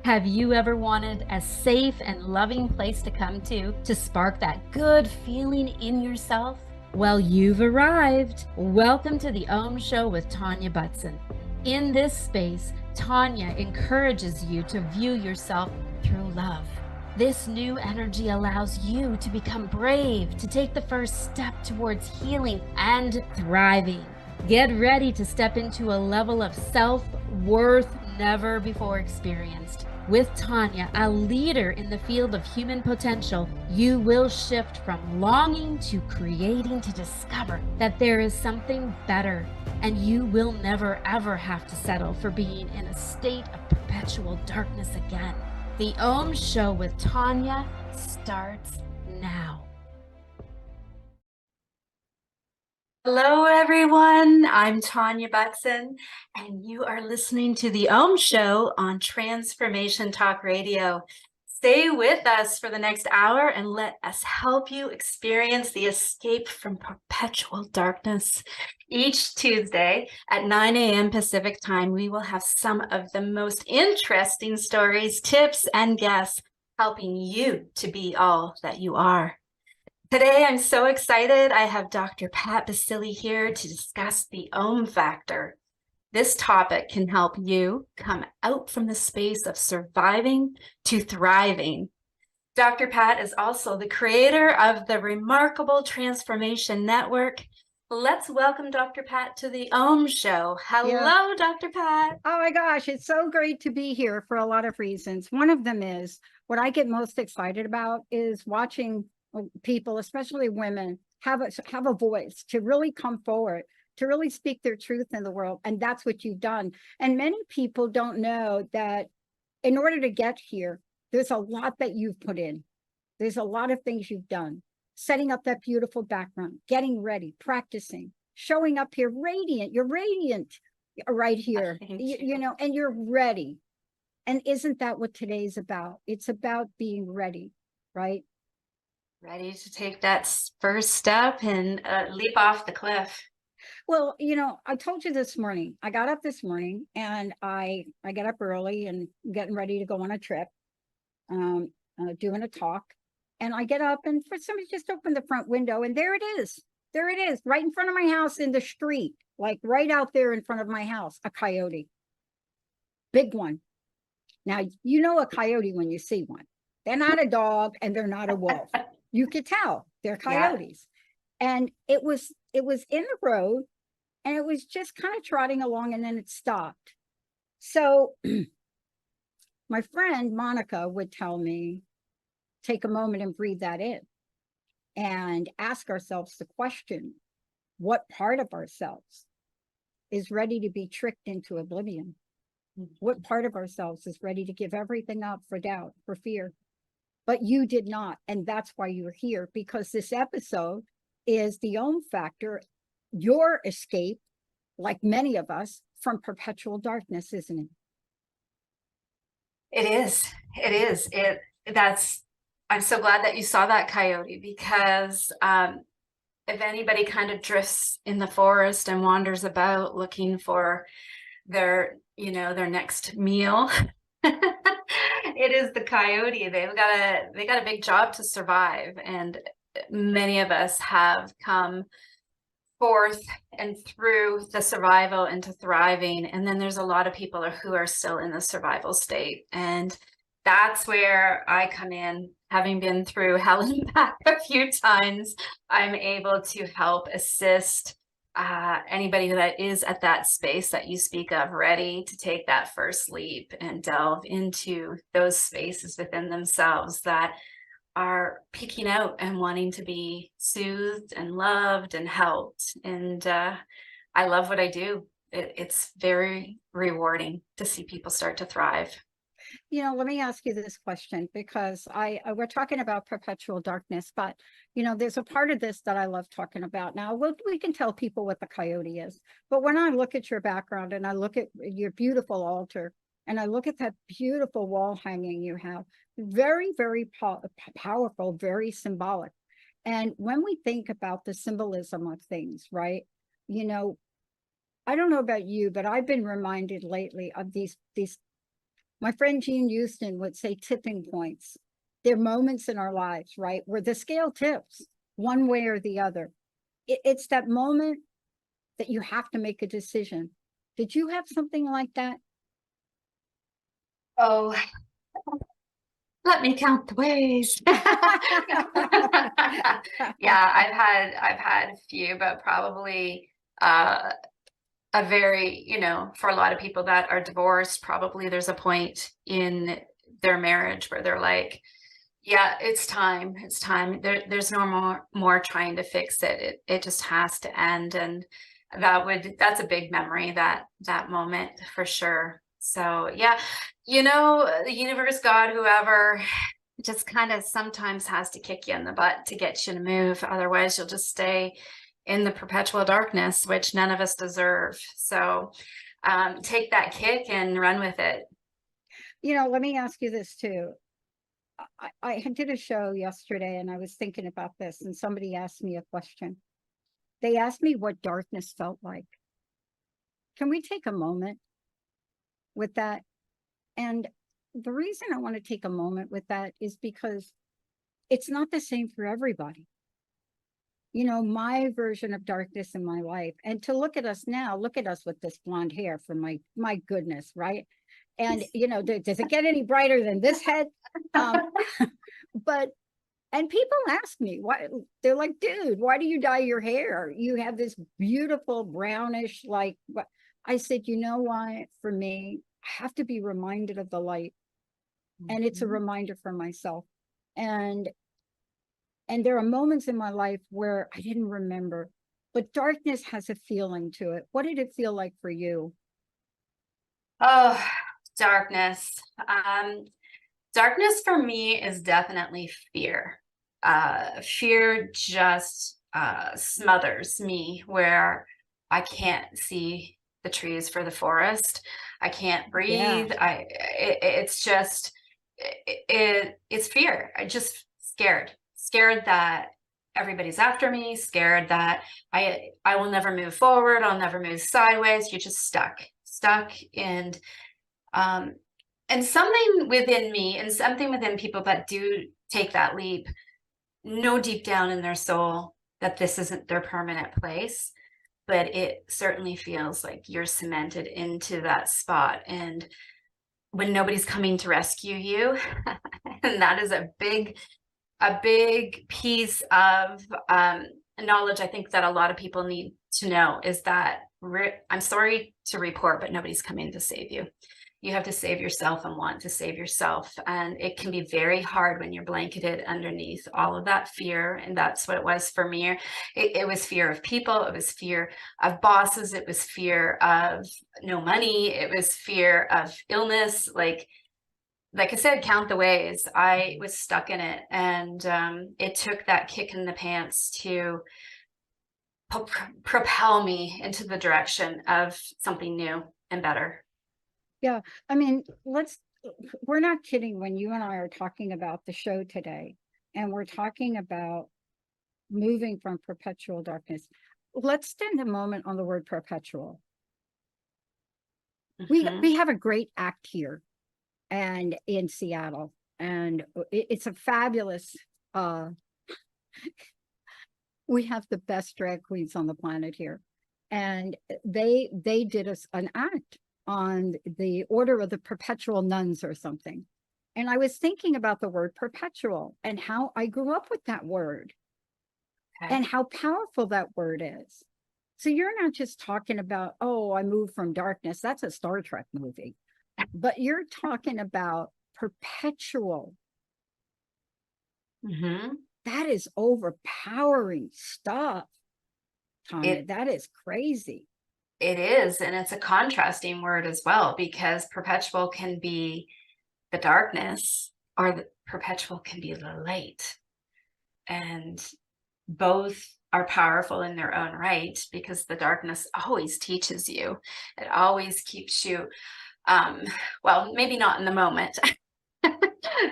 Have you ever wanted a safe and loving place to come to spark that good feeling in yourself? Well, you've arrived. Welcome to the Om Show with Tanya Butson. In this space, Tanya encourages you to view yourself through love. This new energy allows you to become brave, to take the first step towards healing and thriving. Get ready to step into a level of self-worth never before experienced. With Tanya, a leader in the field of human potential, you will shift from longing to creating to discover that there is something better, and you will never ever have to settle for being in a state of perpetual darkness again. The Om Show with Tanya starts now. Hello, everyone. I'm Tanya Butson, and you are listening to the Om Show on Transformation Talk Radio. Stay with us for the next hour and let us help you experience the escape from perpetual darkness. Each Tuesday at 9 a.m. Pacific time, we will have some of the most interesting stories, tips, and guests helping you to be all that you are. Today, I'm so excited. I have Dr. Pat Baccili here to discuss the Om Factor. This topic can help you come out from the space of surviving to thriving. Dr. Pat is also the creator of the Remarkable Transformation Network. Let's welcome Dr. Pat to the Om Show. Hello, Dr. Pat. Oh my gosh, it's so great to be here for a lot of reasons. One of them is what I get most excited about is watching people, especially women, have a voice to really come forward, to really speak their truth in the world. And that's what you've done. And many people don't know that in order to get here, there's a lot that you've put in. There's a lot of things you've done. Setting up that beautiful background, getting ready, practicing, showing up here radiant. You're radiant right here, you know, and you're ready. And isn't that what today's about? It's about being ready, right? Ready to take that first step and leap off the cliff. Well, you know, I told you this morning, I got up this morning and I get up early and getting ready to go on a trip, doing a talk. And I get up and for somebody just opened the front window and there it is. There it is, right in front of my house in the street, like right out there in front of my house, a coyote. Big one. Now, you know a coyote when you see one. They're not a dog and they're not a wolf. You could tell they're coyotes. Yeah. And it was in the road and it was just kind of trotting along and then it stopped. So my friend Monica would tell me, take a moment and breathe that in and ask ourselves the question, what part of ourselves is ready to be tricked into oblivion? What part of ourselves is ready to give everything up for doubt, for fear? But you did not. And that's why you're here, because this episode is the Om Factor, your escape, like many of us, from perpetual darkness, isn't it? It is. It is. I'm so glad that you saw that coyote, because if anybody kind of drifts in the forest and wanders about looking for their next meal, it is the coyote. They got a big job to survive, and many of us have come forth and through the survival into thriving. And then there's a lot of people who are still in the survival state, and that's where I come in. Having been through hell and back a few times, I'm able to help assist anybody that is at that space that you speak of, ready to take that first leap and delve into those spaces within themselves that are peeking out and wanting to be soothed and loved and helped. And I love what I do. It's very rewarding to see people start to thrive. You know, let me ask you this question, because we're talking about perpetual darkness, but you know, there's a part of this that I love talking about. Now, we can tell people what the coyote is, but when I look at your background and I look at your beautiful altar and I look at that beautiful wall hanging you have, very, very powerful, very symbolic. And when we think about the symbolism of things, right? You know, I don't know about you, but I've been reminded lately of these My friend Jean Houston would say tipping points. They're moments in our lives, right, where the scale tips one way or the other. It's that moment that you have to make a decision. Did you have something like that? Oh, let me count the ways. Yeah, I've had a few, but probably a very, you know, for a lot of people that are divorced, probably there's a point in their marriage where they're like, yeah, it's time. It's time. There's no more trying to fix it. It just has to end. And that's a big memory, that moment for sure. So yeah, you know, the universe, God, whoever, just kind of sometimes has to kick you in the butt to get you to move. Otherwise, you'll just stay in the perpetual darkness, which none of us deserve. So take that kick and run with it. You know, let me ask you this too. I did a show yesterday and I was thinking about this, and somebody asked me a question. They asked me what darkness felt like. Can we take a moment with that? And the reason I want to take a moment with that is because it's not the same for everybody. You know, my version of darkness in my life, and to look at us now, look at us with this blonde hair, for my goodness, right? And you know, does it get any brighter than this head? But and people ask me why. They're like, dude, why do you dye your hair? You have this beautiful brownish, like what? I said, you know why? For me, I have to be reminded of the light. And it's a reminder for myself. And there are moments in my life where I didn't remember, but darkness has a feeling to it. What did it feel like for you? Oh, darkness. Darkness for me is definitely fear. Fear just smothers me, where I can't see the trees for the forest. I can't breathe. Yeah. It's just it's fear. I just scared that everybody's after me, scared that I will never move forward. I'll never move sideways. You're just stuck. And something within me and something within people that do take that leap know deep down in their soul that this isn't their permanent place, but it certainly feels like you're cemented into that spot. And when nobody's coming to rescue you, and that is a big piece of knowledge I think that a lot of people need to know, is that I'm sorry to report, but nobody's coming to save you. You have to save yourself and want to save yourself. And it can be very hard when you're blanketed underneath all of that fear. And that's what it was for me. It was fear of people. It was fear of bosses. It was fear of no money. It was fear of illness. Like I said, count the ways. I was stuck in it. And it took that kick in the pants to propel me into the direction of something new and better. Yeah. I mean, we're not kidding when you and I are talking about the show today, and we're talking about moving from perpetual darkness. Let's spend a moment on the word perpetual. We have a great act here and in Seattle, and it's a fabulous we have the best drag queens on the planet here, and they did us an act on the Order of the Perpetual Nuns or something. And I was thinking about the word perpetual and how I grew up with that word, and how powerful that word is. So you're not just talking about, oh, I moved from darkness. That's a Star Trek movie. But you're talking about perpetual. That is overpowering stuff, Tanya. That is crazy. It is. And it's a contrasting word as well, because perpetual can be the darkness, or the perpetual can be the light. And both are powerful in their own right, because the darkness always teaches you. It always keeps you, well, maybe not in the moment,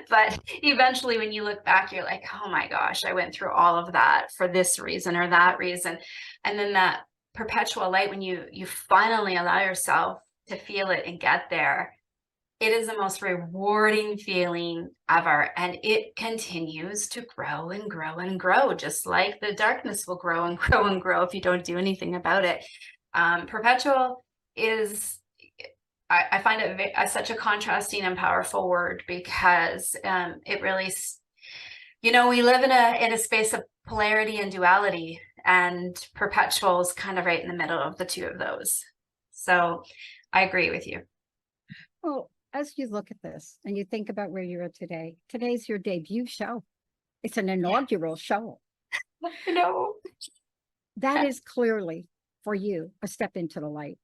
but eventually when you look back, you're like, oh my gosh, I went through all of that for this reason or that reason. And then that perpetual light, when you finally allow yourself to feel it and get there, it is the most rewarding feeling ever. And it continues to grow and grow and grow, just like the darkness will grow and grow and grow if you don't do anything about it. Perpetual is, I find it such a contrasting and powerful word, because it really, we live in a space of polarity and duality, and perpetual is kind of right in the middle of the two of those. So I agree with you. Well, as you look at this and you think about where you're at today, today's your debut show. It's an inaugural show. I know. That is clearly for you a step into the light.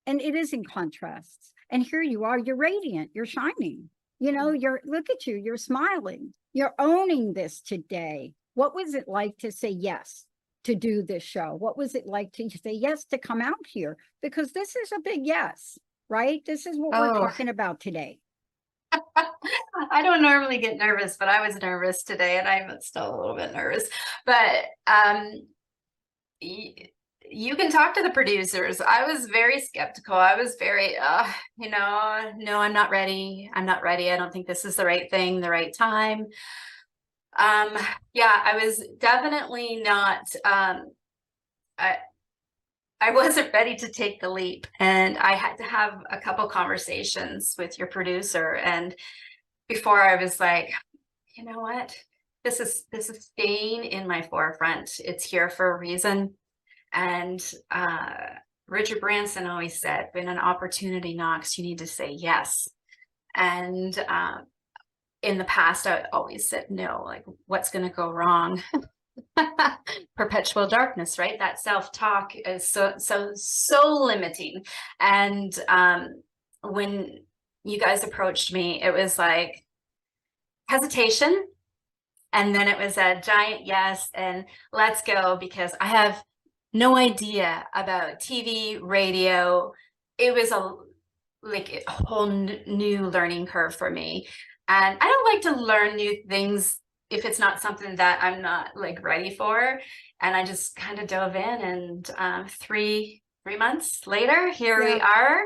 And it is in contrasts. And here you are, you're radiant, you're shining. Look at you, you're smiling. You're owning this today. What was it like to say yes to do this show? What was it like to say yes to come out here? Because this is a big yes, right? This is what we're talking about today. I don't normally get nervous, but I was nervous today, and I'm still a little bit nervous. But you can talk to the producers. I was very skeptical. I was very, no, I'm not ready. I'm not ready. I don't think this is the right thing, the right time. Yeah, I was definitely not, I wasn't ready to take the leap, and I had to have a couple conversations with your producer. And before I was like, you know what, this is staying in my forefront. It's here for a reason. And Richard Branson always said, when an opportunity knocks, you need to say yes. And in the past, I always said no, like, what's going to go wrong? Perpetual darkness, right? That self-talk is so limiting. And when you guys approached me, it was like hesitation, and then it was a giant yes, and let's go, because I have no idea about TV, radio. It was a whole new learning curve for me. And I don't like to learn new things if it's not something that I'm not ready for. And I just kind of dove in, and 3 months later, here we are.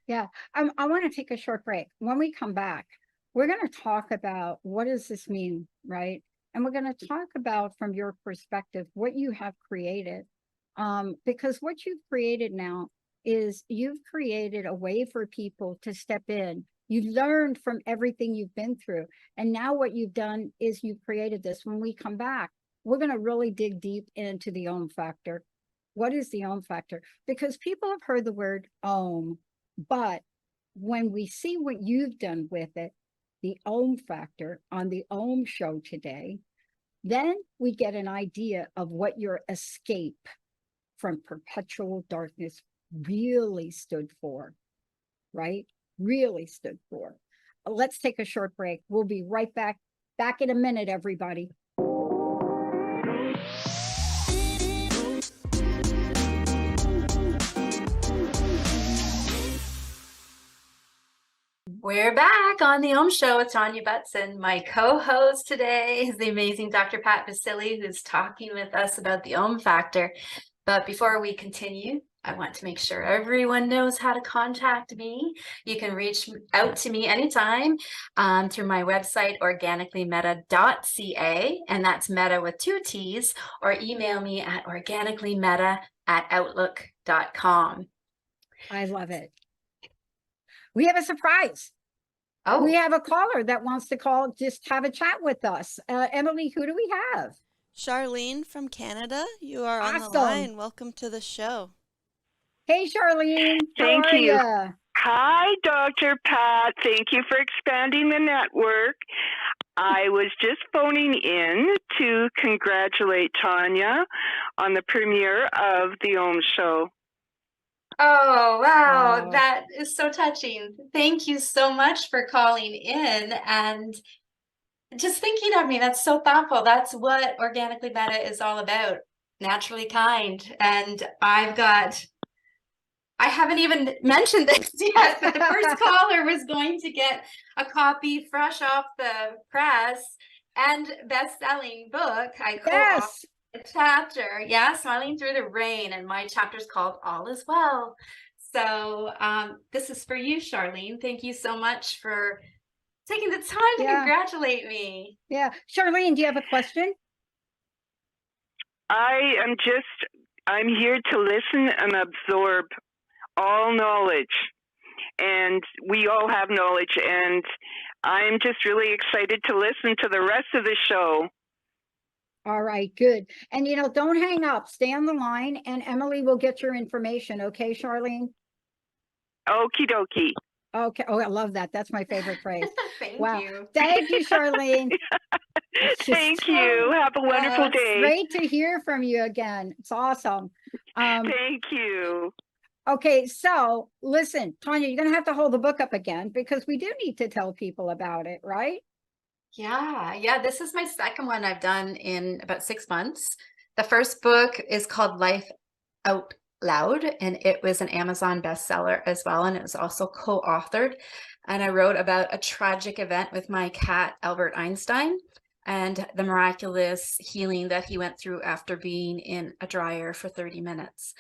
Yeah. I want to take a short break. When we come back, we're going to talk about what does this mean, right? And we're going to talk about, from your perspective, what you have created. Because what you've created now is you've created a way for people to step in. You learned from everything you've been through. And now what you've done is you've created this. When we come back, we're going to really dig deep into the Om factor. What is the Om factor? Because people have heard the word Om, but when we see what you've done with it, the Om factor on the Om show today, then we get an idea of what your escape from perpetual darkness really stood for, right? Really stood for. Let's take a short break. We'll be right back. Back in a minute, everybody. We're back on the Om Show with Tanya Butson. My co-host today is the amazing Dr. Pat Baccili, who's talking with us about the Om factor. But before we continue, I want to make sure everyone knows how to contact me. You can reach out to me anytime through my website, organicallymetta.ca, and that's meta with 2 T's, or email me at organicallymetta@outlook.com. I love it. We have a surprise. Oh, we have a caller that wants to call, just have a chat with us. Emily, who do we have? Charlene from Canada. You are on the Awesome. line. Welcome to the show. Hey, Charlene. Thank How are you. ya? Hi, Dr. Pat. Thank you for expanding the network. I was just phoning in to congratulate Tanya on the premiere of the Om Show. Oh, wow. Wow. That is so touching. Thank you so much for calling in and just thinking of me. That's so thoughtful. That's what Organically Metta is all about. Naturally kind. And I haven't even mentioned this yet, but the first caller was going to get a copy fresh off the press and best-selling book. I co-authored a chapter, Smiling Through the Rain, and my chapter's called All Is Well. So this is for you, Charlene. Thank you so much for taking the time to Yeah. congratulate me. Yeah. Charlene, do you have a question? I'm here to listen and absorb all knowledge. And we all have knowledge. And I'm just really excited to listen to the rest of the show. All right, good. And, don't hang up. Stay on the line and Emily will get your information. Okay, Charlene? Okie dokie. Okay. Oh, I love that. That's my favorite phrase. Thank Wow. you. Thank you, Charlene. It's Thank you. Have a wonderful it's day. great to hear from you again. It's awesome. Thank you. Okay, so listen, Tanya, you're going to have to hold the book up again because we do need to tell people about it, right? Yeah. This is my second one I've done in about 6 months. The first book is called Life Out Loud, and it was an Amazon bestseller as well. And it was also co-authored. And I wrote about a tragic event with my cat, Albert Einstein, and the miraculous healing that he went through after being in a dryer for 30 minutes.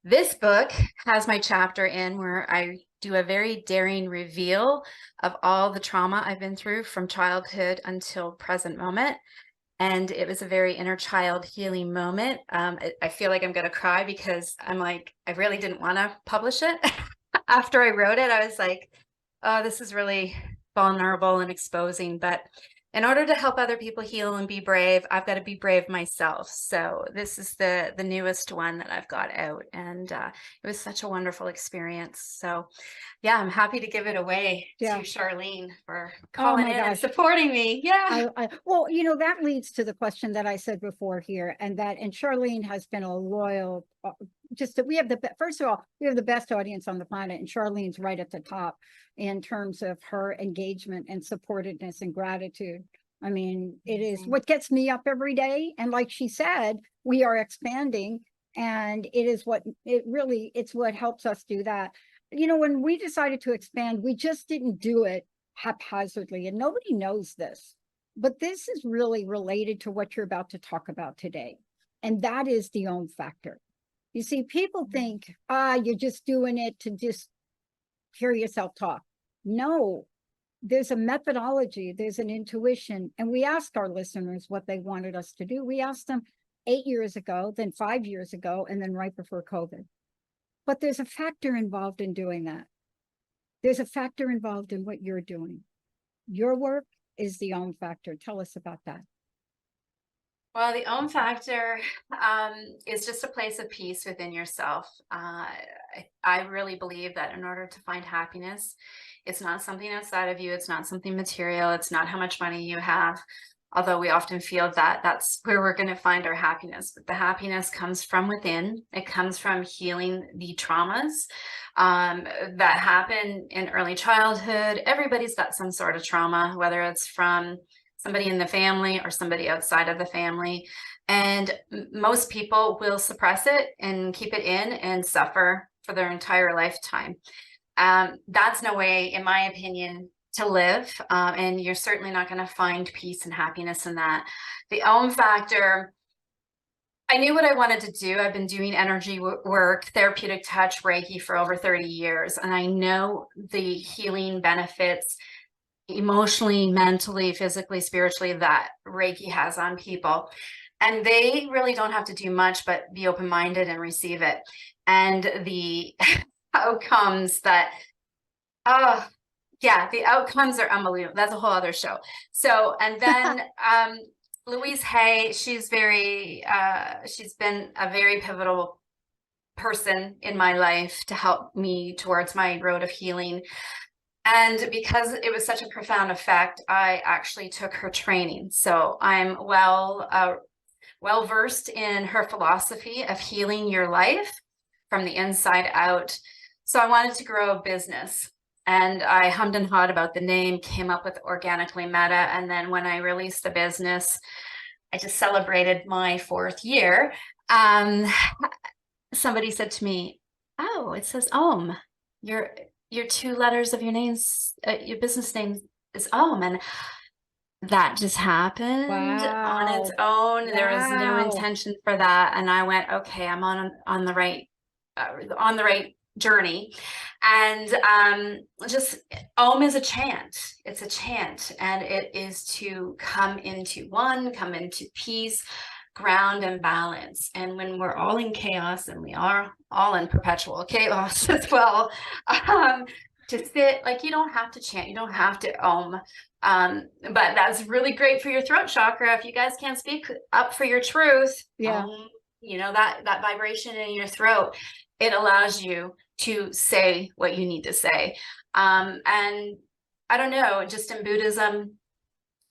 This book has my chapter in where I do a very daring reveal of all the trauma I've been through from childhood until present moment. And it was a very inner child healing moment. I feel like I'm going to cry because I'm like, I really didn't want to publish it. After I wrote it, I was like, oh, this is really vulnerable and exposing. But in order to help other people heal and be brave, I've got to be brave myself. So this is the newest one that I've got out. And it was such a wonderful experience. So yeah, I'm happy to give it away to Charlene for calling in and supporting me. Yeah. Well, that leads to the question that I said before here, and Charlene has been a loyal, we have first of all, we have the best audience on the planet, and Charlene's right at the top in terms of her engagement and supportedness and gratitude. I mean, it is what gets me up every day. And like she said, we are expanding, and it's what helps us do that. When we decided to expand, we just didn't do it haphazardly, and nobody knows this, but this is really related to what you're about to talk about today. And that is the Om factor. You see, people think, you're just doing it to just hear yourself talk. No, there's a methodology, there's an intuition. And we asked our listeners what they wanted us to do. We asked them 8 years ago, then 5 years ago, and then right before COVID. But there's a factor involved in doing that. There's a factor involved in what you're doing. Your work is the Om factor. Tell us about that. Well, the Om factor is just a place of peace within yourself. I really believe that in order to find happiness, it's not something outside of you. It's not something material. It's not how much money you have. Although we often feel that that's where we're going to find our happiness. But the happiness comes from within. It comes from healing the traumas that happen in early childhood. Everybody's got some sort of trauma, whether it's from somebody in the family or somebody outside of the family. And most people will suppress it and keep it in and suffer for their entire lifetime. That's no way, in my opinion, to live. And you're certainly not going to find peace and happiness in that. The Om factor, I knew what I wanted to do. I've been doing energy work, therapeutic touch, Reiki for over 30 years. And I know the healing benefits emotionally, mentally, physically, spiritually that Reiki has on people. And they really don't have to do much but be open-minded and receive it. And the outcomes the outcomes are unbelievable. That's a whole other show. So, and then Louise Hay, she's been a very pivotal person in my life to help me towards my road of healing. And because it was such a profound effect, I actually took her training. So I'm well versed in her philosophy of healing your life from the inside out. So I wanted to grow a business, and I hummed and hawed about the name, came up with Organically Metta. And then when I released the business, I just celebrated my 4th year. Somebody said to me, "Oh, it says Om. Your 2 letters of your names, your business name is Om." And that just happened on its own. Wow. There was no intention for that. And I went, okay, I'm on the right journey. And just Om is a chant. It's a chant, and it is to come into one, come into peace, ground and balance. And when we're all in chaos, and we are all in perpetual chaos as well, to sit, like, you don't have to chant, you don't have to Om. But that's really great for your throat chakra. If you guys can't speak up for your truth, you know, that vibration in your throat, it allows you to say what you need to say. And I don't know, just in Buddhism,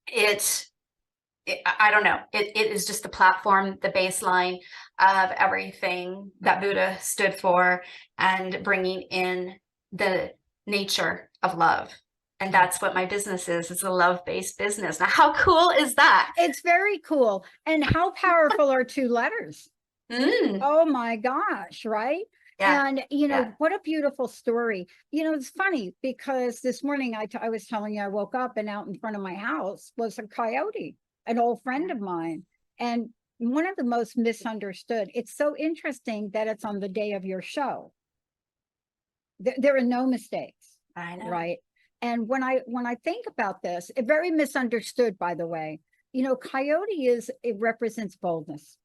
I don't know, it is just the platform, the baseline of everything that Buddha stood for, and bringing in the nature of love. And that's what my business is. It's a love-based business. Now, how cool is that? It's very cool. And how powerful are 2 letters? Oh my gosh, right? Yeah. And, you know, what a beautiful story. You know, it's funny because this morning I was telling you, I woke up and out in front of my house was a coyote, an old friend of mine. And one of the most misunderstood. It's so interesting that it's on the day of your show. There are no mistakes. I know. Right. And when I think about this, it very misunderstood, by the way. You know, coyote it represents boldness.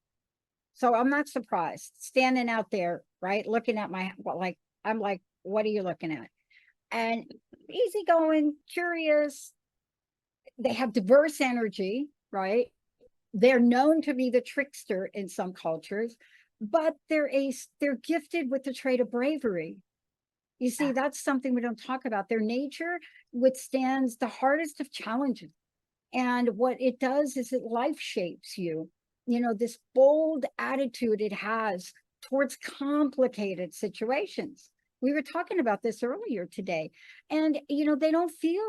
So I'm not surprised standing out there, right, looking at I'm like, what are you looking at? And easygoing, curious. They have diverse energy, right? They're known to be the trickster in some cultures, but they're gifted with the trait of bravery. You see, that's something we don't talk about. Their nature withstands the hardest of challenges. And what it does is it life shapes you. You know, this bold attitude it has towards complicated situations. We were talking about this earlier today. And, you know, they don't fear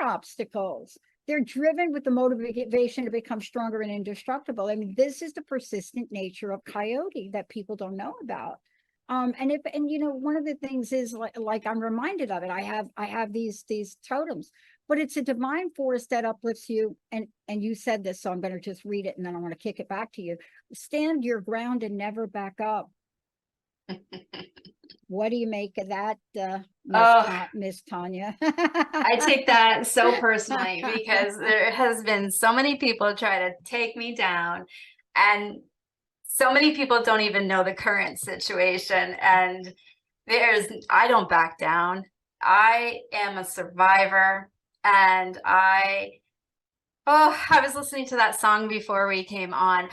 obstacles. They're driven with the motivation to become stronger and indestructible. I mean, this is the persistent nature of coyote that people don't know about. And you know, one of the things is like I'm reminded of it. I have these totems, but it's a divine force that uplifts you. And you said this, so I'm going to just read it and then I want to kick it back to you. Stand your ground and never back up. What do you make of that, Miss Tanya? I take that so personally because there has been so many people try to take me down, and so many people don't even know the current situation. And I don't back down. I am a survivor. And I was listening to that song before we came on.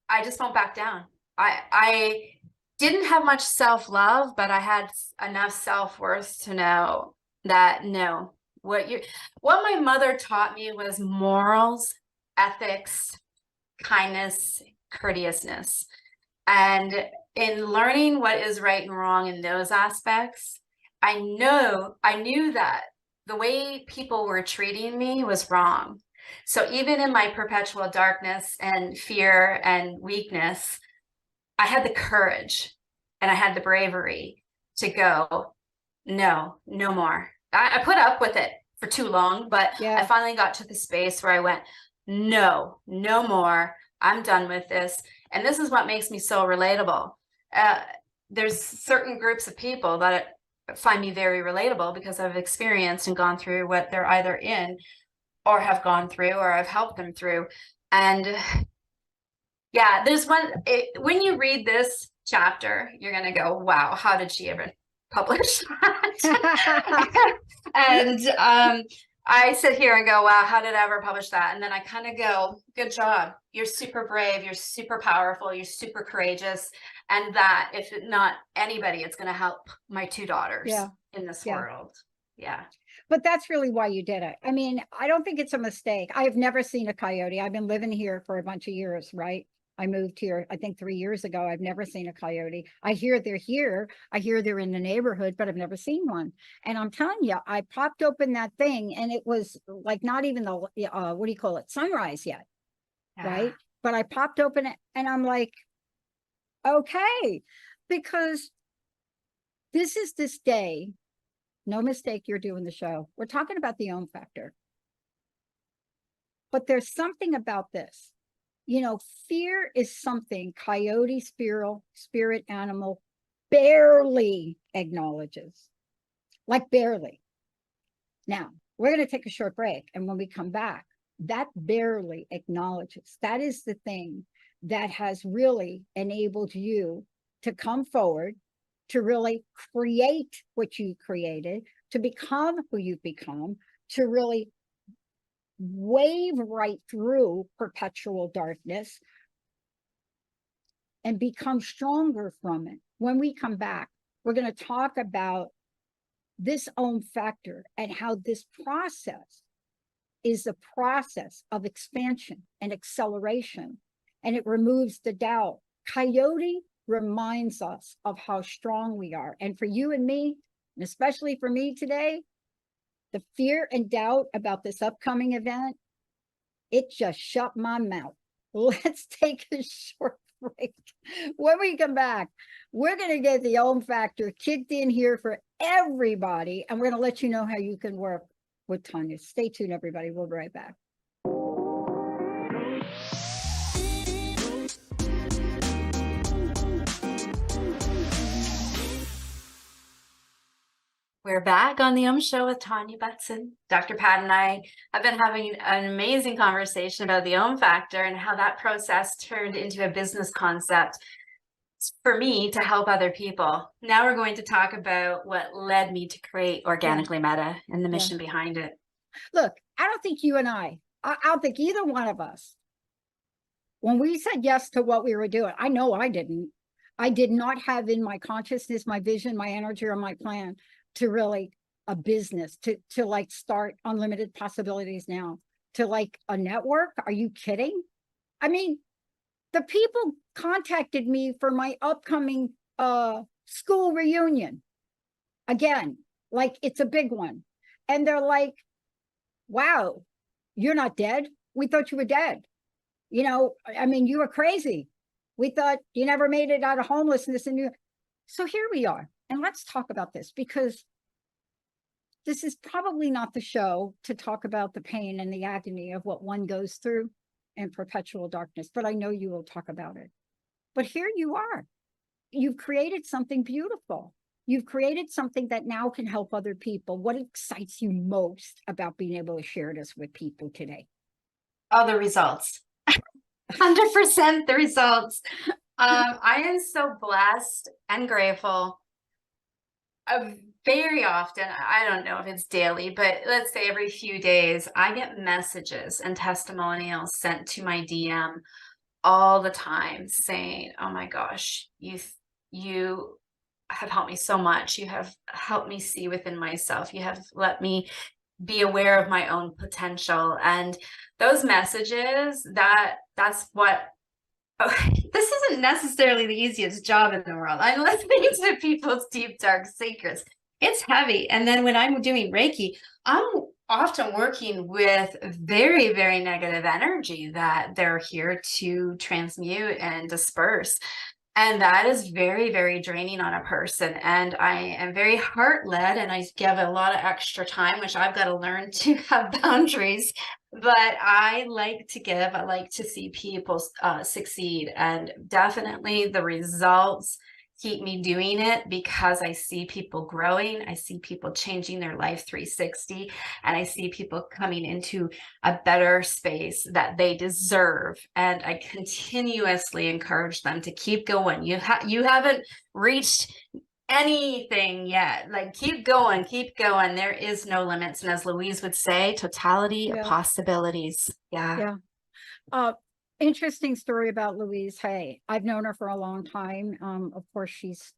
I just won't back down. I didn't have much self-love, but I had enough self-worth to know that no, what my mother taught me was morals, ethics, kindness, courteousness. And in learning what is right and wrong in those aspects, I knew that the way people were treating me was wrong. So even in my perpetual darkness and fear and weakness, I had the courage and I had the bravery to go, no more. I put up with it for too long, but I finally got to the space where I went, no more. I'm done with this. And this is what makes me so relatable. There's certain groups of people that find me very relatable because I've experienced and gone through what they're either in or have gone through or I've helped them through. And yeah, there's when you read this chapter, you're going to go, wow, how did she ever publish that? And I sit here and go, wow, how did I ever publish that? And then I kind of go, good job. You're super brave. You're super powerful. You're super courageous. And that if not anybody, it's going to help my 2 daughters in this world. Yeah. But that's really why you did it. I mean, I don't think it's a mistake. I have never seen a coyote. I've been living here for a bunch of years, right? I moved here, I think 3 years ago. I've never seen a coyote. I hear they're here. I hear they're in the neighborhood, but I've never seen one. And I'm telling you, I popped open that thing and it was like not even the, what do you call it? Sunrise yet, right? But I popped open it and I'm like, okay, because this is this day. No mistake, you're doing the show. We're talking about the Om factor. But there's something about this. You know, fear is something, coyote, spirit animal, barely acknowledges, like barely. Now, we're going to take a short break. And when we come back, that barely acknowledges. That is the thing that has really enabled you to come forward, to really create what you created, to become who you've become, to really wave right through perpetual darkness and become stronger from it. When we come back, we're going to talk about this factor and how this process is a process of expansion and acceleration, and it removes the doubt. Coyote reminds us of how strong we are. And for you and me, and especially for me today, the fear and doubt about this upcoming event, it just shut my mouth. Let's take a short break. When we come back, we're going to get the Om Factor kicked in here for everybody, and we're going to let you know how you can work with Tanya. Stay tuned, everybody. We'll be right back. We're back on the Show with Tanya Butson. Dr. Pat and I have been having an amazing conversation about the Om Factor and how that process turned into a business concept for me to help other people. Now we're going to talk about what led me to create Organically Metta and the mission behind it. Look, I don't think you and I don't think either one of us, when we said yes to what we were doing, I know I didn't. I did not have in my consciousness, my vision, my energy, or my plan to really a business, to like start Unlimited Possibilities Now, to like a network. Are you kidding? I mean, the people contacted me for my upcoming school reunion. Again, like it's a big one. And they're like, wow, you're not dead? We thought you were dead. You know, I mean, you were crazy. We thought you never made it out of homelessness. So here we are. And let's talk about this, because this is probably not the show to talk about the pain and the agony of what one goes through in perpetual darkness, but I know you will talk about it. But here you are. You've created something beautiful. You've created something that now can help other people. What excites you most about being able to share this with people today? Oh, the results. 100% the results. I am so blessed and grateful. Very often, I don't know if it's daily, but let's say every few days, I get messages and testimonials sent to my DM all the time saying, oh my gosh, you have helped me so much. You have helped me see within myself. You have let me be aware of my own potential. And those messages, that's what, this isn't necessarily the easiest job in the world. I'm listening to people's deep, dark secrets. It's heavy. And then when I'm doing Reiki, I'm often working with very, very negative energy that they're here to transmute and disperse. And that is very, very draining on a person. And I am very heart-led, and I give a lot of extra time, which I've got to learn to have boundaries. But I like to give, I like to see people succeed. And definitely the results keep me doing it, because I see people growing. I see people changing their life 360, and I see people coming into a better space that they deserve. And I continuously encourage them to keep going. You haven't reached anything yet. Like, keep going, keep going. There is no limits. And as Louise would say, totality of possibilities. Yeah. Interesting story about Louise Hay. I've known her for a long time. Of course, she's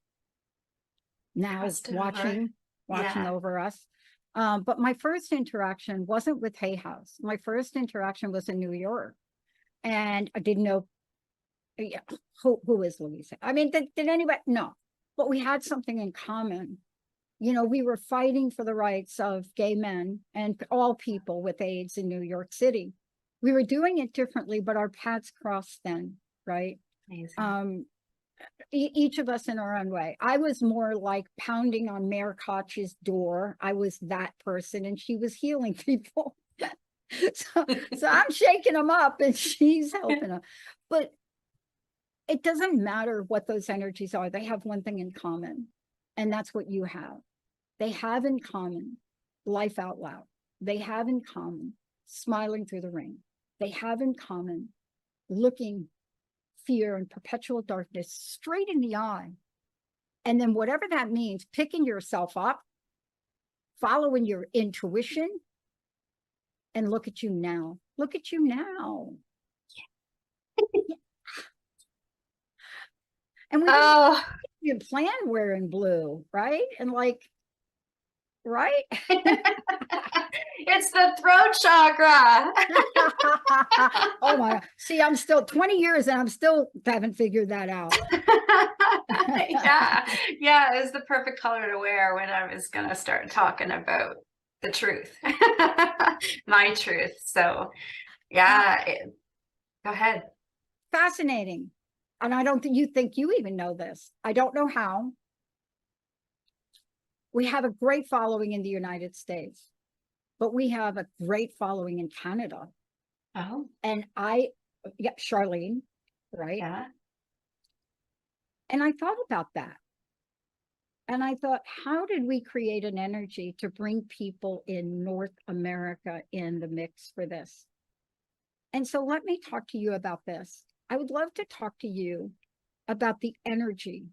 now watching over us. But my first interaction wasn't with Hay House. My first interaction was in New York. And I didn't know who is Louise Hay. I mean, did anybody? No. But we had something in common. You know, we were fighting for the rights of gay men and all people with AIDS in New York City. We were doing it differently, but our paths crossed then, right? Amazing. Each of us in our own way. I was more like pounding on Mayor Koch's door. I was that person, and she was healing people. so I'm shaking them up, and she's helping them. But it doesn't matter what those energies are. They have one thing in common, and that's what you have. They have in common life out loud. They have in common smiling through the rain. They have in common looking fear and perpetual darkness straight in the eye. And then whatever that means, picking yourself up, following your intuition, and look at you now. Look at you now. And we didn't plan wearing blue, right? And like, right? It's the throat chakra. Oh my, see, I'm still 20 years and I'm still haven't figured that out. Yeah, it was the perfect color to wear when I was gonna start talking about the truth. My truth. So yeah, go ahead. Fascinating. And I don't think you even know this. I don't know how. We have a great following in the United States, but we have a great following in Canada. Oh, And Charlene, right? yeah. And I thought about that. And I thought, how did we create an energy to bring people in North America in the mix for this? And so let me talk to you about this. I would love to talk to you about the energy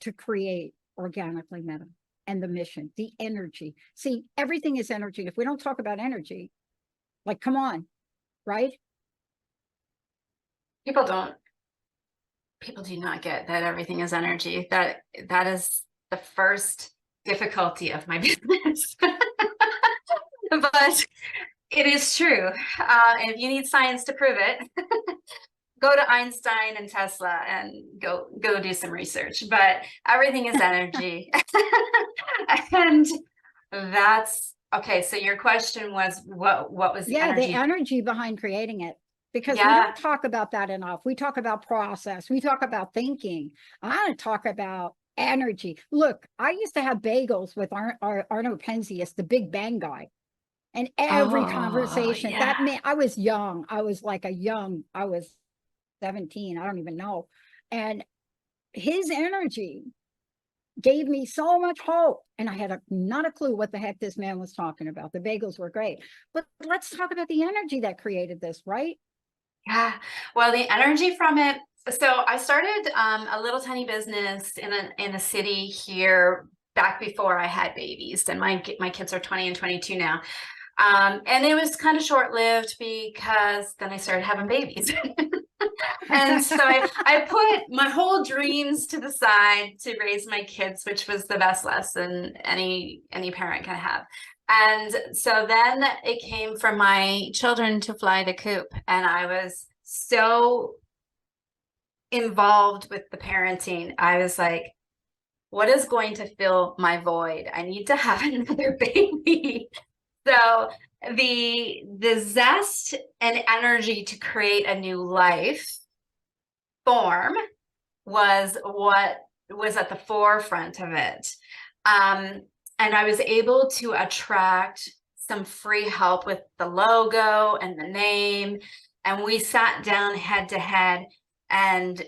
to create Organically Metta and the mission, the energy. See, everything is energy. If we don't talk about energy, like, come on, right? People do not get that everything is energy. That is the first difficulty of my business. But it is true. If you need science to prove it, go to Einstein and Tesla and go do some research. But everything is energy. And that's okay. So your question was what was the energy? The energy behind creating it. Because we Yeah. don't talk about that enough. We talk about process. We talk about thinking. I want to talk about energy. Look, I used to have bagels with Arno Penzias, the Big Bang guy. And every conversation, yeah. that meant I was young. I was 17. I don't even know. And his energy gave me so much hope. And I had not a clue what the heck this man was talking about. The bagels were great. But let's talk about the energy that created this, right? Yeah, well, the energy from it. So I started a little tiny business in a city here back before I had babies, and my kids are 20 and 22 now. And it was kind of short-lived because then I started having babies. And so I put my whole dreams to the side to raise my kids, which was the best lesson any parent can have. And so then it came for my children to fly the coop, and I was so involved with the parenting. I was like, what is going to fill my void? I need to have another baby. So the zest and energy to create a new life form was what was at the forefront of it. And I was able to attract some free help with the logo and the name. And we sat down head to head, and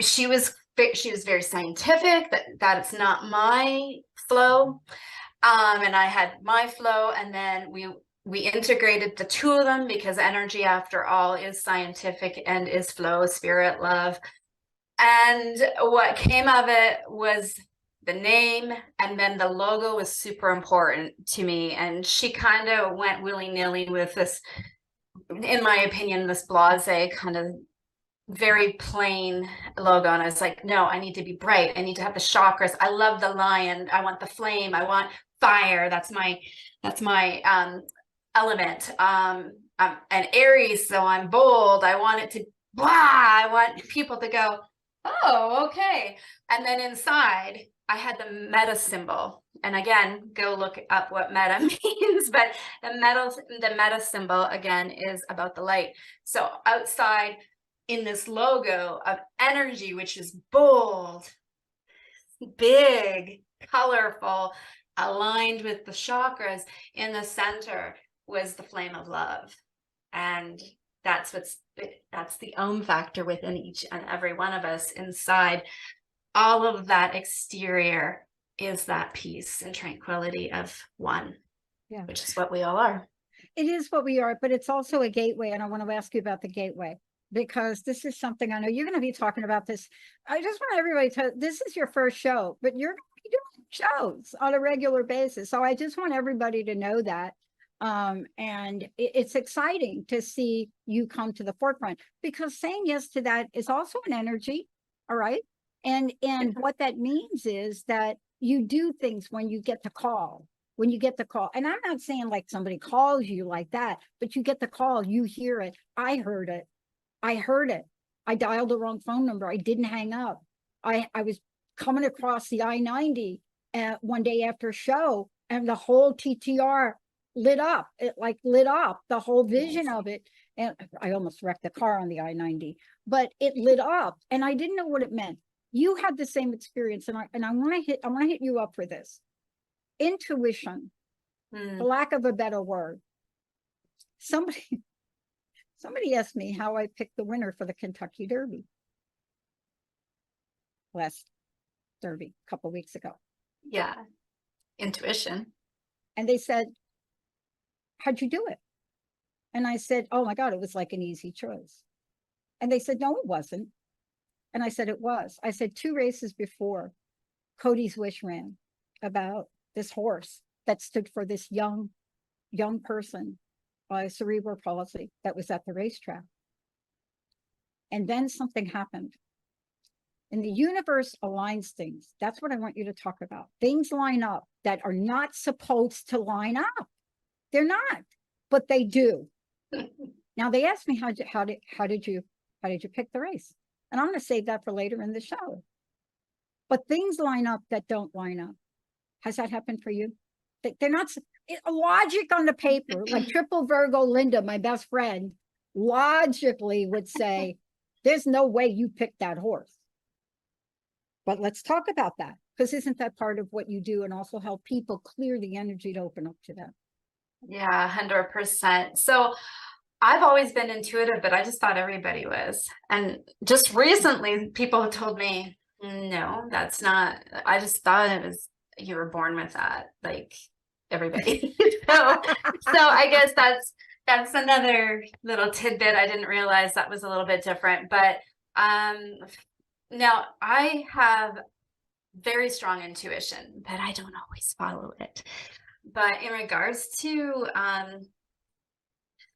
she was very scientific that it's not my flow. And I had my flow, and then we integrated the two of them because energy, after all, is scientific and is flow, spirit, love. And what came of it was the name, and then the logo was super important to me. And she kind of went willy-nilly with this, in my opinion, this blasé kind of very plain logo. And I was like, no, I need to be bright. I need to have the chakras. I love the lion. I want the flame. I want fire. That's my element. I'm an Aries, so I'm bold. I want it to blah. I want people to go, oh, okay. And then inside, I had the metta symbol. And again, go look up what metta means. But the metta symbol, again, is about the light. So outside in this logo of energy, which is bold, big, colorful, aligned with the chakras, in the center was the flame of love. And that's what's that's the factor within each and every one of us. Inside all of that exterior is that peace and tranquility of one, Yeah. which is what we all are. It is what we are, but it's also a gateway. And I want to ask you about the gateway, because this is something I know you're going to be talking about this. I just want everybody to, this is your first show, but you're going to be doing shows on a regular basis. So I just want everybody to know that. And it's exciting to see you come to the forefront, because saying yes to that is also an energy. All right. And what that means is that you do things when you get the call. When you get the call, and I'm not saying like somebody calls you like that, but you get the call, you hear it. I heard it. I dialed the wrong phone number. I didn't hang up. I was coming across the I-90 one day after a show, and the whole TTR lit up. It like lit up, the whole vision of it. And I almost wrecked the car on the I-90, but it lit up, and I didn't know what it meant. You had the same experience, and I want to hit you up for this. Intuition, for lack of a better word. Somebody asked me how I picked the winner for the Kentucky Derby. Last Derby, a couple of weeks ago. Yeah. Intuition. And they said, how'd you do it? And I said, oh my God, it was like an easy choice. And they said, no, it wasn't. And I said, it was. I said 2 races before, Cody's Wish ran about this horse that stood for this young person by cerebral palsy that was at the racetrack. And then something happened. And the universe aligns things. That's what I want you to talk about. Things line up that are not supposed to line up. They're not, but they do. Now they asked me, how did you pick the race? And I'm going to save that for later in the show. But things line up that don't line up. Has that happened for you? They're not logic on the paper, like Triple Virgo Linda, my best friend, logically would say, there's no way you picked that horse. But let's talk about that, because isn't that part of what you do, and also help people clear the energy to open up to that? Yeah, 100%. So I've always been intuitive, but I just thought everybody was. And just recently, people have told me, no, that's not. I just thought it was, you were born with that, like everybody. so I guess that's another little tidbit. I didn't realize that was a little bit different. But now I have very strong intuition, but I don't always follow it. But in regards to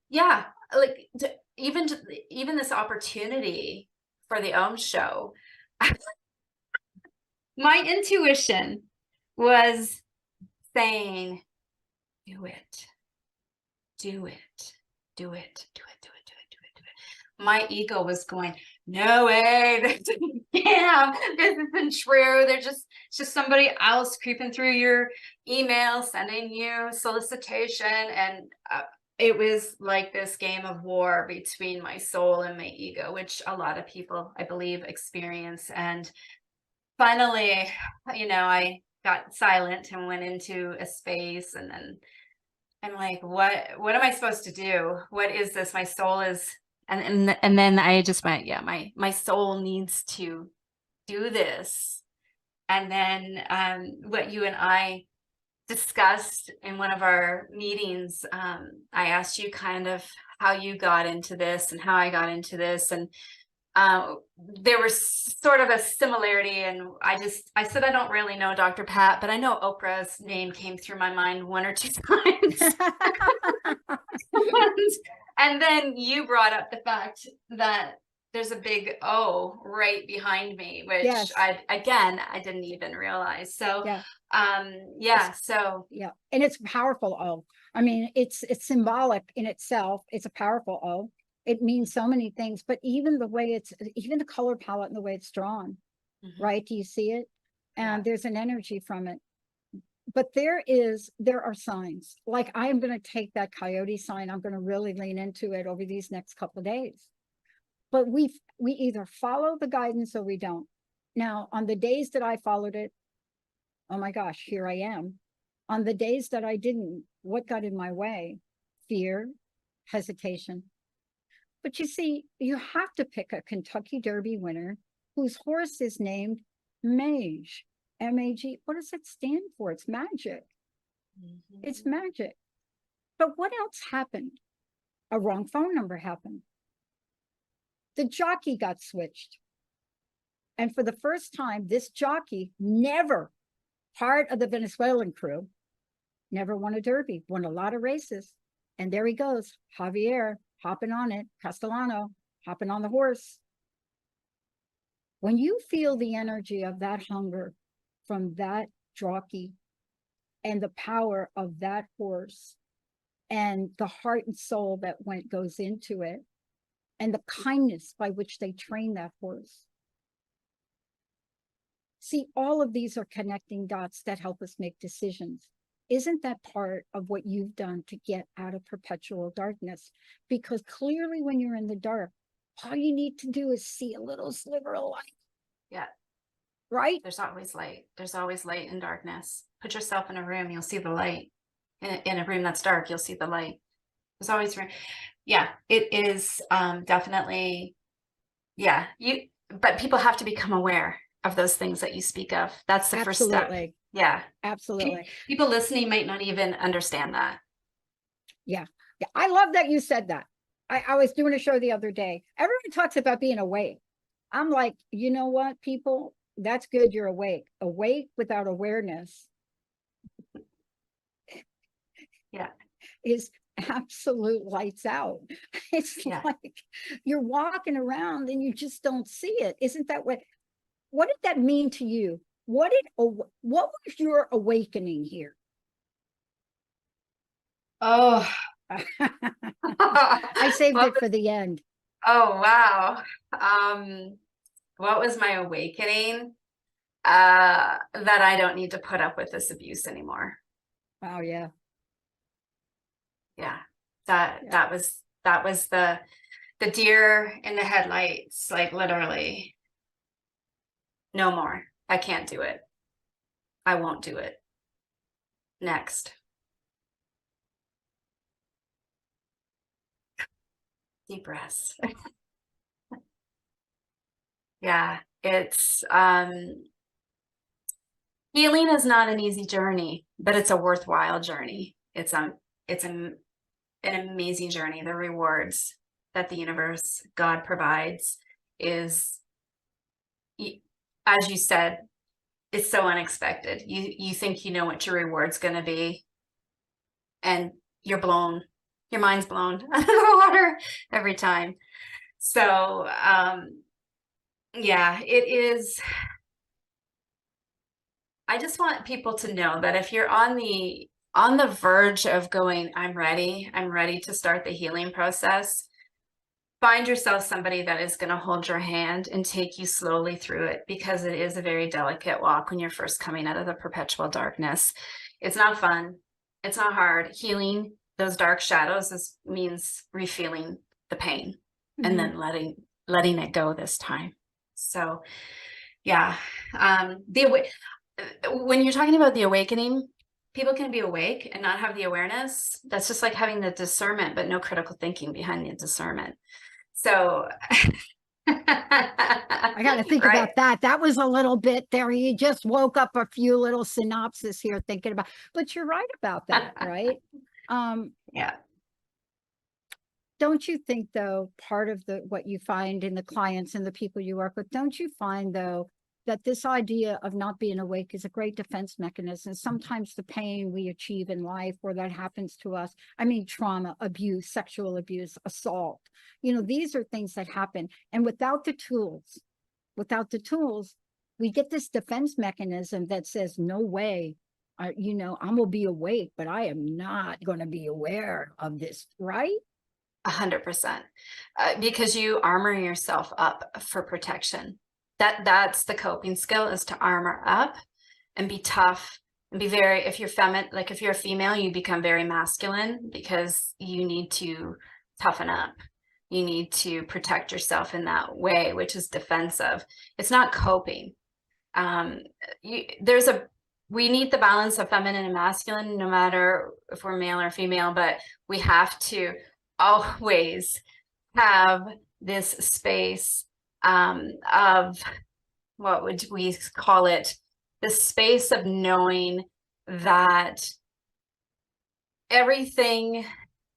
yeah, like even this opportunity for the Om show, my intuition was saying, do it. My ego was going, no way, this isn't true. It's just somebody else creeping through your email, sending you solicitation. And it was like this game of war between my soul and my ego, which a lot of people, I believe, experience. And finally, I got silent and went into a space, and then I'm like, what am I supposed to do? What is this? My soul is, and then I just went, yeah, my soul needs to do this. And then what you and I discussed in one of our meetings, I asked you kind of how you got into this and how I got into this, and there was sort of a similarity. And I said, I don't really know Dr. Pat, but I know Oprah's name came through my mind 1 or 2 times. And then you brought up the fact that there's a big O right behind me, which Yes. I didn't even realize. So Yeah. So and it's powerful O. I mean, it's symbolic in itself. It's a powerful O. It means so many things, but even the color palette and the way it's drawn, right? Do you see it? And there's an energy from it. But there are signs. Like, I am going to take that coyote sign. I'm going to really lean into it over these next couple of days. But we either follow the guidance or we don't. Now, on the days that I followed it, oh my gosh, here I am. On the days that I didn't, what got in my way? Fear, hesitation. But you see, you have to pick a Kentucky Derby winner whose horse is named Mage, M-A-G. What does it stand for? It's magic. It's magic. But what else happened? A wrong phone number happened. The jockey got switched. And for the first time, this jockey, never part of the Venezuelan crew, never won a Derby, won a lot of races. And there he goes, Javier, hopping on it, Castellano, hopping on the horse. When you feel the energy of that hunger from that jockey and the power of that horse and the heart and soul that goes into it and the kindness by which they train that horse. See, all of these are connecting dots that help us make decisions. Isn't that part of what you've done to get out of perpetual darkness? Because clearly when you're in the dark, all you need to do is see a little sliver of light. Yeah. Right? There's always light. There's always light in darkness. Put yourself in a room, you'll see the light. In a room that's dark, you'll see the light. There's always room. Yeah, it is definitely, yeah. But people have to become aware of those things that you speak of. That's the first step. Yeah. Absolutely. People listening might not even understand that. Yeah. I love that you said that. I was doing a show the other day. Everyone talks about being awake. I'm like, you know what, people? That's good. You're awake. Awake without awareness. Yeah. Is absolute lights out. It's like you're walking around and you just don't see it. Isn't that what did that mean to you? What was your awakening here? Oh, I saved it for the end. Oh, wow. What was my awakening? That I don't need to put up with this abuse anymore. Wow, yeah. Yeah. That was the deer in the headlights, like literally. No more. I can't do it. I won't do it. Next. Deep breaths. Yeah, it's healing is not an easy journey, but it's a worthwhile journey. It's an amazing journey. The rewards that the universe, God provides is, as you said, it's so unexpected. You think you know what your reward's going to be, and you're blown. Your mind's blown out of the water every time. So, yeah, it is. I just want people to know that if you're on the verge of going, I'm ready to start the healing process, find yourself somebody that is going to hold your hand and take you slowly through it, because it is a very delicate walk when you're first coming out of the perpetual darkness. It's not fun. It's not hard. Healing those dark shadows means refeeling the pain and then letting it go this time. So, yeah, when you're talking about the awakening, people can be awake and not have the awareness. That's just like having the discernment, but no critical thinking behind the discernment. So I got to think about that. That was a little bit there. You just woke up a few little synopsis here thinking about, but you're right about that, right? Yeah. Don't you think, though, part of what you find in the clients and the people you work with, don't you find, though, that this idea of not being awake is a great defense mechanism? Sometimes the pain we achieve in life or that happens to us, I mean, trauma, abuse, sexual abuse, assault, these are things that happen. And without the tools, we get this defense mechanism that says, no way, I'm going to be awake, but I am not going to be aware of this, right? 100%. Because you armor yourself up for protection. That's the coping skill, is to armor up and be tough and be very, if you're feminine, like if you're a female, you become very masculine because you need to toughen up. You need to protect yourself in that way, which is defensive. It's not coping. We need the balance of feminine and masculine, no matter if we're male or female, but we have to always have this space of, what would we call it? The space of knowing that everything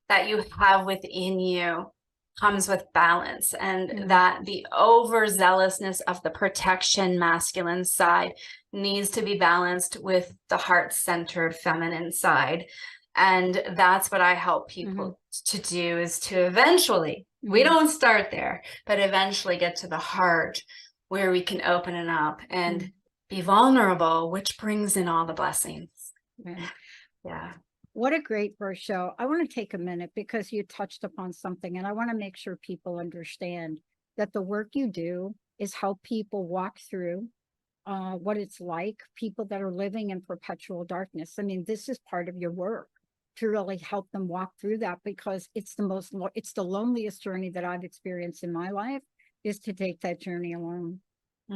that you have within you comes with balance, and that the overzealousness of the protection masculine side needs to be balanced with the heart-centered feminine side. And that's what I help people to do, is to eventually, we don't start there, but eventually get to the heart where we can open it up and be vulnerable, which brings in all the blessings. Yeah. What a great first show. I want to take a minute because you touched upon something, and I want to make sure people understand that the work you do is help people walk through what it's like, people that are living in perpetual darkness. I mean, this is part of your work, to really help them walk through that, because it's the loneliest journey that I've experienced in my life, is to take that journey alone.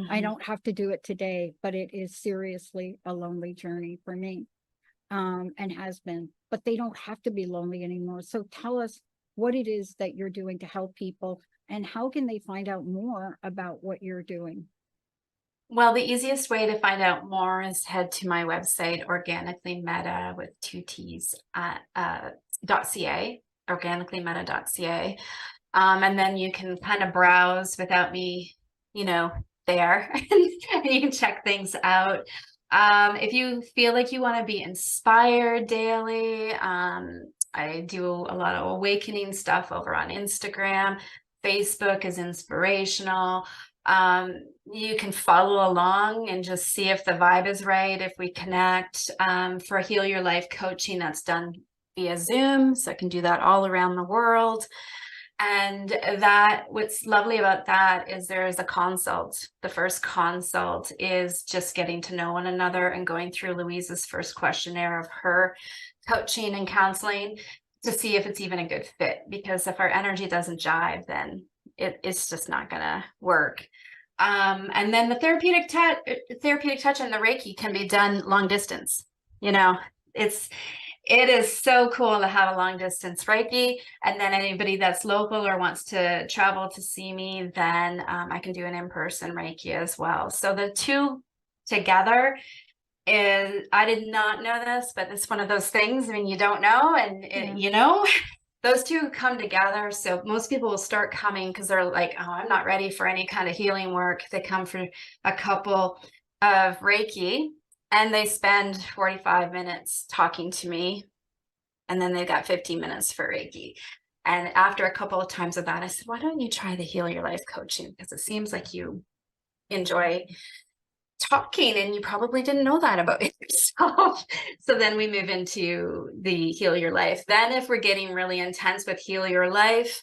I don't have to do it today, but it is seriously a lonely journey for me. And has been, but they don't have to be lonely anymore. So tell us what it is that you're doing to help people, and how can they find out more about what you're doing? Well, the easiest way to find out more is head to my website, Organically Metta with 2 T's at .ca, organicallymetta.ca. And then you can kind of browse without me, there, and you can check things out. If you feel like you want to be inspired daily, I do a lot of awakening stuff over on Instagram. Facebook is inspirational. You can follow along and just see if the vibe is right, if we connect. For Heal Your Life coaching, that's done via Zoom, so I can do that all around the world. And what's lovely about that is there is a consult. The first consult is just getting to know one another and going through Louise's first questionnaire of her coaching and counseling to see if it's even a good fit. Because if our energy doesn't jive, then it's just not going to work. And then the therapeutic touch and the Reiki can be done long distance. It is so cool to have a long distance Reiki. And then anybody that's local or wants to travel to see me, then I can do an in-person Reiki as well. So the two together is, I did not know this, but it's one of those things when you don't know, and those two come together. So most people will start coming because they're like, oh, I'm not ready for any kind of healing work. They come for a couple of Reiki, and they spend 45 minutes talking to me, and then they've got 15 minutes for Reiki. And after a couple of times of that, I said, why don't you try the Heal Your Life coaching? Because it seems like you enjoy talking, and you probably didn't know that about yourself. So then we move into the Heal Your Life. Then if we're getting really intense with Heal Your Life,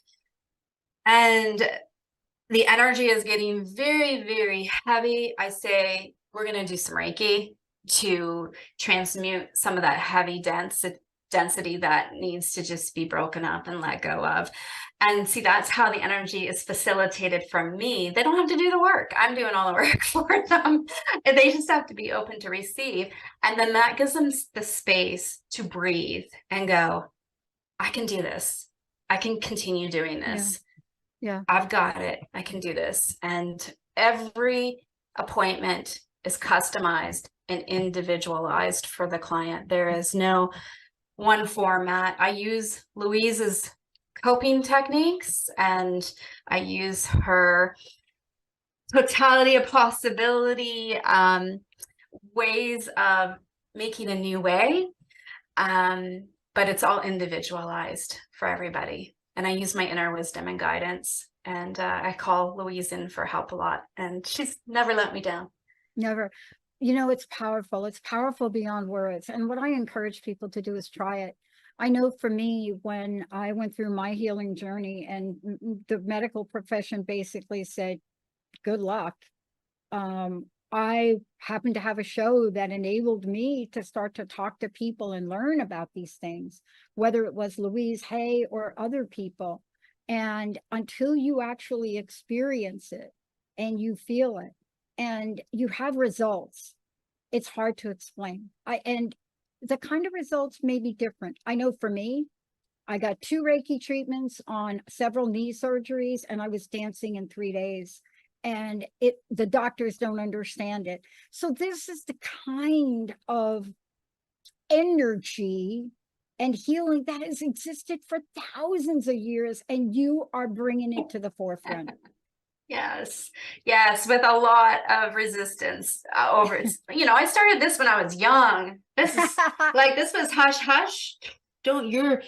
and the energy is getting very, very heavy, I say, we're going to do some Reiki to transmute some of that heavy density that needs to just be broken up and let go of. And see, that's how the energy is facilitated from me. They don't have to do the work. I'm doing all the work for them. And they just have to be open to receive. And then that gives them the space to breathe and go, I can do this. I can continue doing this. Yeah. I've got it. I can do this. And every appointment is customized and individualized for the client. There is no one format. I use Louise's coping techniques, and I use her totality of possibility ways of making a new way. But it's all individualized for everybody. And I use my inner wisdom and guidance, and I call Louise in for help a lot, and she's never let me down. Never. It's powerful. It's powerful beyond words. And what I encourage people to do is try it. I know for me, when I went through my healing journey, and the medical profession basically said, good luck. I happened to have a show that enabled me to start to talk to people and learn about these things, whether it was Louise Hay or other people. And until you actually experience it and you feel it and you have results, it's hard to explain. And the kind of results may be different. I know for me, I got 2 Reiki treatments on several knee surgeries, and I was dancing in 3 days. And the doctors don't understand it. So this is the kind of energy and healing that has existed for thousands of years, and you are bringing it to the forefront. Yes, yes, with a lot of resistance over it. You know, I started this when I was young. This is like, this was hush hush. Don't, you're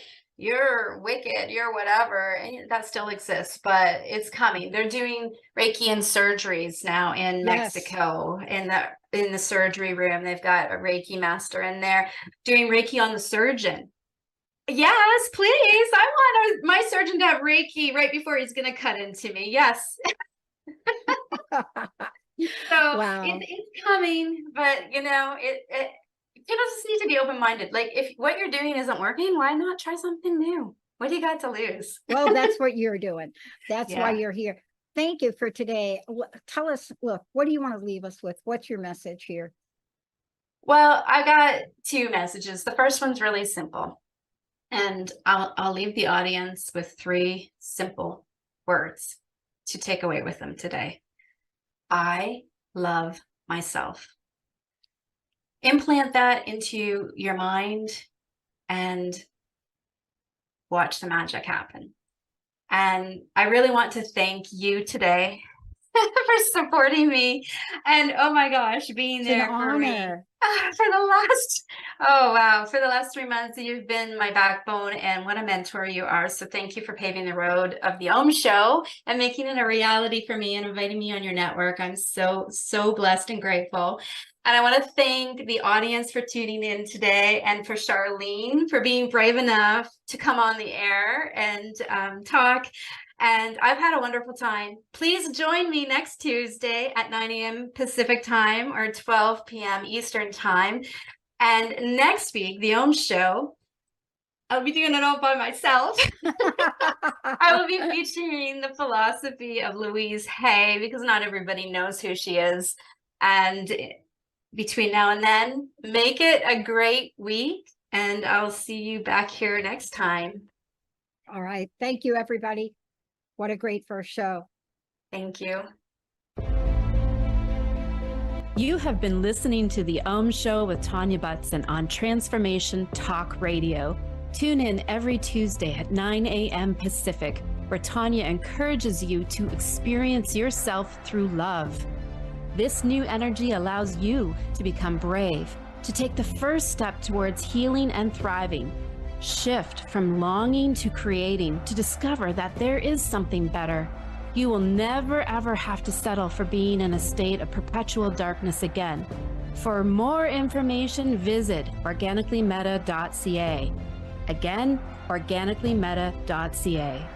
wicked, you're whatever. And that still exists, but it's coming. They're doing Reiki and surgeries now in Yes. Mexico in the surgery room. They've got a Reiki master in there doing Reiki on the surgeon. Yes, please. I want my surgeon to have Reiki right before he's going to cut into me. Yes. So Wow. it's coming, but you know, people just need to be open-minded. Like, if what you're doing isn't working, why not try something new? What do you got to lose? Well, that's what you're doing. That's why Yeah. you're here. Thank you for today. Tell us, look, what do you want to leave us with? What's your message here? Well, I got 2 messages. The first one's really simple, and I'll leave the audience with 3 simple words to take away with them today. I love myself. Implant that into your mind and watch the magic happen. And I really want to thank you today for supporting me, and oh my gosh, being It's an there for me. honor. For the last 3 months, you've been my backbone, and what a mentor you are. So thank you for paving the road of the Om Show and making it a reality for me and inviting me on your network. I'm so blessed and grateful. And I want to thank the audience for tuning in today, and for Charlene for being brave enough to come on the air and talk. And I've had a wonderful time. Please join me next Tuesday at 9 a.m. Pacific time or 12 p.m. Eastern time. And next week, the Om Show, I'll be doing it all by myself. I will be featuring the philosophy of Louise Hay, because not everybody knows who she is. And between now and then, make it a great week, and I'll see you back here next time. All right. Thank you, everybody. What a great first show. Thank you. You have been listening to the Om Show with Tanya Butson on Transformation Talk Radio. Tune in every Tuesday at 9 a.m. Pacific, where Tanya encourages you to experience yourself through love. This new energy allows you to become brave, to take the first step towards healing and thriving. Shift from longing to creating, to discover that there is something better. You will never ever have to settle for being in a state of perpetual darkness again. For more information, visit organicallymetta.ca. Again, organicallymetta.ca.